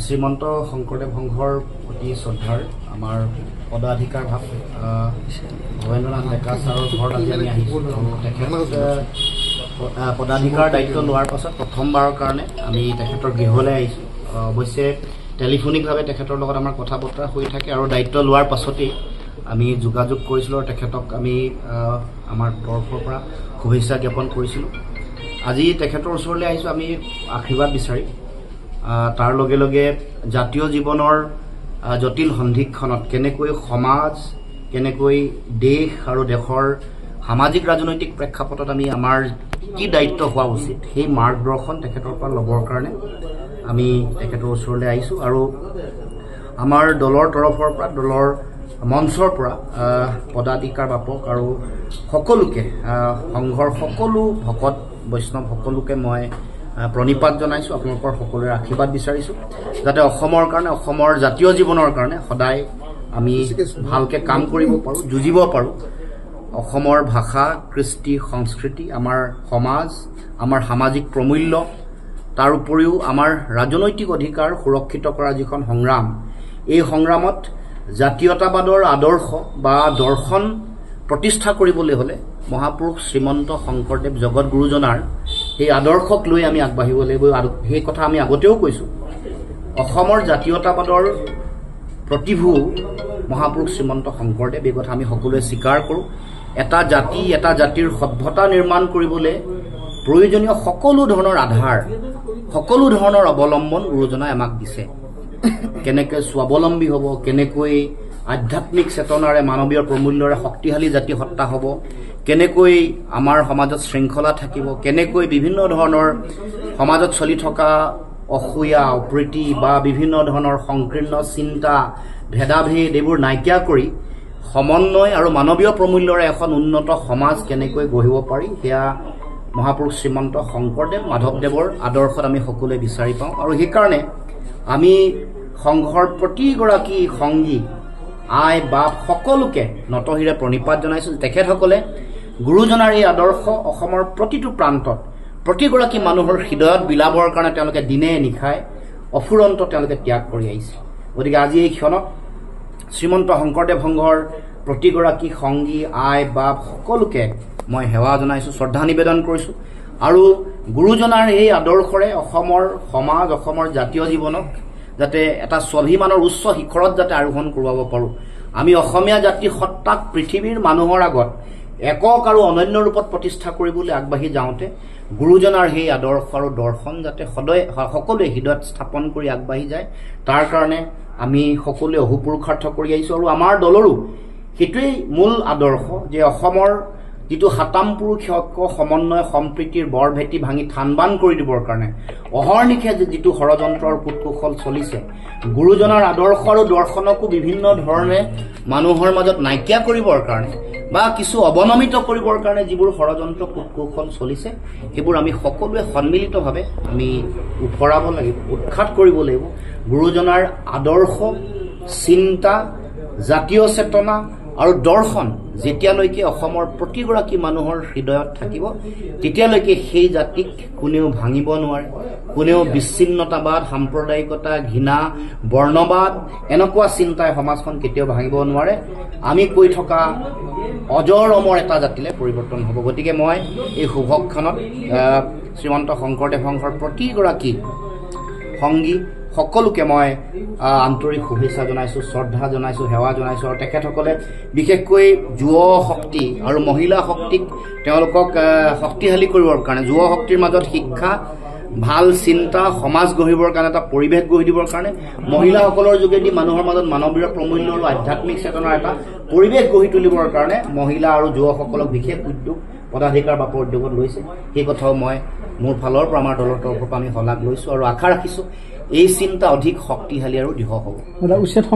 শ্ৰীমন্ত শংকৰদেৱ সংঘৰ অতি শ্ৰদ্ধাৰ আমাৰ পদাধিকাৰ ভাৱ ভৱেন্দ্ৰনাথ ডেকা ছাৰৰ ঘৰত আজি আমি আহিছোঁ। তেখেত পদাধিকাৰ দায়িত্ব লোৱাৰ পাছত প্ৰথমবাৰৰ কাৰণে আমি তেখেতৰ গৃহলৈ আহিছোঁ। অৱশ্যে টেলিফোনিকভাৱে তেখেতৰ লগত আমাৰ কথা বতৰা হৈ থাকে আৰু দায়িত্ব লোৱাৰ পাছতেই আমি যোগাযোগ কৰিছিলোঁ আৰু তেখেতক আমি আমাৰ তৰফৰ পৰা শুভেচ্ছা জ্ঞাপন কৰিছিলোঁ। আজি তেখেতৰ ওচৰলৈ আহিছোঁ আমি আশীৰ্বাদ বিচাৰি। তাৰ লগে লগে জাতীয় জীৱনৰ জটিল সন্ধিক্ষণত কেনেকৈ সমাজ, কেনেকৈ দেশ আৰু দেশৰ সামাজিক ৰাজনৈতিক প্ৰেক্ষাপটত আমি আমাৰ কি দায়িত্ব হোৱা উচিত সেই মাৰ্গদৰ্শন তেখেতৰ পৰা ল'বৰ কাৰণে আমি তেখেতৰ ওচৰলৈ আহিছোঁ। আৰু আমাৰ দলৰ তৰফৰ পৰা, দলৰ মঞ্চৰ পৰা পদাধিকাৰ বাপক আৰু সকলোকে, সংঘৰ সকলো ভকত বৈষ্ণৱ সকলোকে মই প্ৰণিপাত জনাইছোঁ। আপোনালোকৰ সকলোৰে আশীৰ্বাদ বিচাৰিছোঁ যাতে অসমৰ কাৰণে, অসমৰ জাতীয় জীৱনৰ কাৰণে সদায় আমি ভালকৈ কাম কৰিব পাৰোঁ, যুঁজিব পাৰোঁ। অসমৰ ভাষা, কৃষ্টি, সংস্কৃতি, আমাৰ সমাজ, আমাৰ সামাজিক প্ৰমূল্য, তাৰ উপৰিও আমাৰ ৰাজনৈতিক অধিকাৰ সুৰক্ষিত কৰা যিখন সংগ্ৰাম, এই সংগ্ৰামত জাতীয়তাবাদৰ আদৰ্শ বা দৰ্শন প্ৰতিষ্ঠা কৰিবলৈ হ'লে মহাপুৰুষ শ্ৰীমন্ত শংকৰদেৱ জগত গুৰুজনাৰ সেই আদৰ্শক লৈ আমি আগবাঢ়িব লাগিব। আৰু সেই কথা আমি আগতেও কৈছোঁ, অসমৰ জাতীয়তাবাদৰ প্ৰতিভূ মহাপুৰুষ শ্ৰীমন্ত শংকৰদেৱ, এই কথা আমি সকলোৱে স্বীকাৰ কৰোঁ। এটা জাতি, এটা জাতিৰ সভ্যতা নিৰ্মাণ কৰিবলৈ প্ৰয়োজনীয় সকলো ধৰণৰ আধাৰ, সকলো ধৰণৰ অৱলম্বন গুৰুজনাই আমাক দিছে। কেনেকৈ স্বাৱলম্বী হ'ব, কেনেকৈ আধ্যাত্মিক চেতনাৰে, মানৱীয় প্ৰমূল্যৰে শক্তিশালী জাতি সত্তা হ'ব, কেনেকৈ আমাৰ সমাজত শৃংখলা থাকিব, কেনেকৈ বিভিন্ন ধৰণৰ সমাজত চলি থকা অসূয়া, অপ্ৰীতি বা বিভিন্ন ধৰণৰ সংকীৰ্ণ চিন্তা, ভেদাভেদ এইবোৰ নাইকিয়া কৰি সমন্বয় আৰু মানৱীয় প্ৰমূল্যৰে এখন উন্নত সমাজ কেনেকৈ গঢ়িব পাৰি, সেয়া মহাপুৰুষ শ্ৰীমন্ত শংকৰদেৱ, মাধৱদেৱৰ আদৰ্শত আমি সকলোৱে বিচাৰি পাওঁ। আৰু সেইকাৰণে আমি সংঘৰ প্ৰতিগৰাকী সংগী, আই বাপ সকলোকে নতশিৰে প্ৰণিপাত জনাইছোঁ। তেখেতসকলে গুৰুজনাৰ এই আদৰ্শ অসমৰ প্ৰতিটো প্ৰান্তত, প্ৰতিগৰাকী মানুহৰ হৃদয়ত বিলাবৰ কাৰণে তেওঁলোকে দিনে নিশাই অফুৰন্ত তেওঁলোকে ত্যাগ কৰি আহিছে। গতিকে আজি এই ক্ষণত শ্ৰীমন্ত শংকৰদেৱ সংঘৰ প্ৰতিগৰাকী সংগী, আই বাপ সকলোকে মই সেৱা জনাইছোঁ, শ্ৰদ্ধা নিবেদন কৰিছোঁ। আৰু গুৰুজনাৰ এই আদৰ্শৰে অসমৰ সমাজ, অসমৰ জাতীয় জীৱনক যাতে এটা স্বাভিমানৰ উচ্চ শিখৰত যাতে আৰোহণ কৰোৱাব পাৰোঁ। আমি অসমীয়া জাতিৰ সত্তাক পৃথিৱীৰ মানুহৰ আগত একক আৰু অনন্য ৰূপত প্ৰতিষ্ঠা কৰিবলৈ আগবাঢ়ি যাওঁতে গুৰুজনাৰ সেই আদৰ্শ আৰু দৰ্শন যাতে সদায় সকলোৱে হৃদয়ত স্থাপন কৰি আগবাঢ়ি যায়, তাৰ কাৰণে আমি সকলোৱে অহোপুৰুষাৰ্থ কৰি আহিছোঁ। আৰু আমাৰ দলৰো সেইটোৱেই মূল আদৰ্শ যে অসমৰ যিটো সাতাম পুৰুষীয় ঐক্য, সমন্বয়, সম্প্ৰীতিৰ বৰ ভেটি ভাঙি থানবান কৰি দিবৰ কাৰণে অহৰ্নিশে যিটো ষড়যন্ত্ৰৰ কূটকৌশল চলিছে, গুৰুজনাৰ আদৰ্শ আৰু দৰ্শনকো বিভিন্ন ধৰণে মানুহৰ মাজত নাইকিয়া কৰিবৰ কাৰণে বা কিছু অৱনমিত কৰিবৰ কাৰণে যিবোৰ ষড়যন্ত্ৰ কূটকৌশল চলিছে, সেইবোৰ আমি সকলোৱে সন্মিলিতভাৱে আমি উফৰাব লাগিব, উৎখাত কৰিব লাগিব। গুৰুজনাৰ আদৰ্শ, চিন্তা, জাতীয় চেতনা আৰু দৰ্শন যেতিয়ালৈকে অসমৰ প্ৰতিগৰাকী মানুহৰ হৃদয়ত থাকিব, তেতিয়ালৈকে সেই জাতিক কোনেও ভাঙিব নোৱাৰে। কোনেও বিচ্ছিন্নতাবাদ, সাম্প্ৰদায়িকতা, ঘৃণা, বৰ্ণবাদ এনেকুৱা চিন্তাই সমাজখন কেতিয়াও ভাঙিব নোৱাৰে। আমি কৈ থকা অজৰ অমৰ এটা জাতিলৈ পৰিৱৰ্তন হ'ব। গতিকে মই এই শুভক্ষণত শ্ৰীমন্ত শংকৰদেৱ সংঘৰ প্ৰতিগৰাকী সংগী সকলোকে মই আন্তৰিক শুভেচ্ছা জনাইছোঁ, শ্ৰদ্ধা জনাইছোঁ, সেৱা জনাইছোঁ। আৰু তেখেতসকলে বিশেষকৈ যুৱ শক্তি আৰু মহিলা শক্তিক তেওঁলোকক শক্তিশালী কৰিবৰ কাৰণে, যুৱ শক্তিৰ মাজত শিক্ষা, ভাল চিন্তা, সমাজ গঢ়িবৰ কাৰণে, এটা পৰিৱেশ গঢ়ি দিবৰ কাৰণে, মহিলাসকলৰ যোগেদি মানুহৰ মাজত মানৱীয় প্ৰমূল্য আৰু আধ্যাত্মিক চেতনাৰ এটা পৰিৱেশ গঢ়ি তুলিবৰ কাৰণে মহিলা আৰু যুৱকসকলক বিশেষ উদ্যোগ পদাধিকাৰ বাপৰ উদ্যোগত লৈছে। সেই কথাও মই মোৰ ফালৰ পৰা, আমাৰ দলৰ তৰফৰ পৰা আমি শলাগ লৈছোঁ আৰু আশা ৰাখিছোঁ এই চিন্তা অধিক শক্তিশালী আৰু দৃঢ় হ'ব।